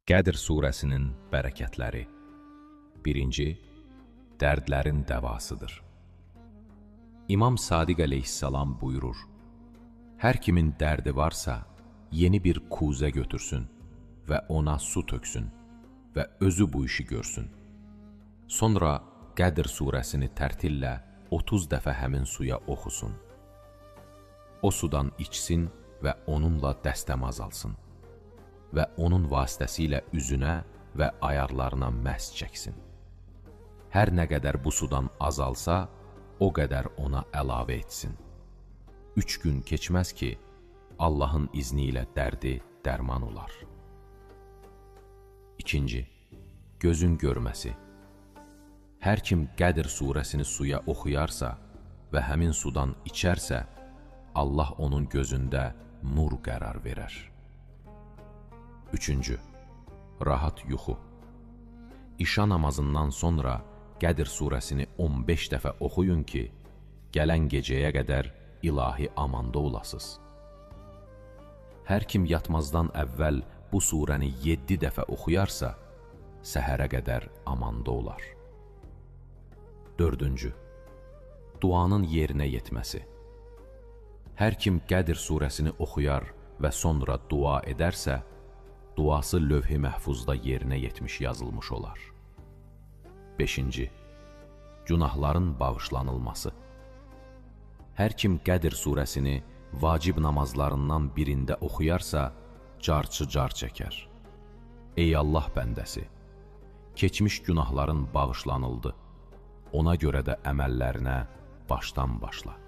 Qədr surəsinin bərəkətləri. 1. Dərdlərin dəvasıdır. İmam Sadiq əleyhissalam buyurur: hər kimin dərdi varsa, yeni bir kuzə götürsün və ona su töksün və özü bu işi görsün. Sonra Qədr surəsini tərtillə 30 dəfə həmin suya oxusun. O sudan içsin və onunla dəstəmaz alsın və onun vasitəsilə üzünə və ayarlarına məs çəksin. Hər nə qədər bu sudan azalsa, o qədər ona əlavə etsin. 3 gün keçməz ki, Allahın izni ilə dərdi dərman olar. 2. Gözün görməsi. Hər kim Qədr surəsini suya oxuyarsa və həmin sudan içərsə, Allah onun gözündə nur qərar verər. 3. Rahat yuxu. İşa namazından sonra Qədr surəsini 15 dəfə oxuyun ki, gələn gecəyə qədər ilahi amanda olasınız. Hər kim yatmazdan əvvəl bu surəni 7 dəfə oxuyarsa, səhərə qədər amanda olar. 4. Duanın yerinə yetməsi. Hər kim Qədr surəsini oxuyar və sonra dua edərsə, duası lövh-i məhfuzda yerinə yetmiş yazılmış olar. 5. Günahların bağışlanılması. Hər kim Qədr surəsini vacib namazlarından birində oxuyarsa, carçı-car çəkər. Ey Allah bəndəsi! Keçmiş günahların bağışlanıldı. Ona görə də əməllərinə başdan başla.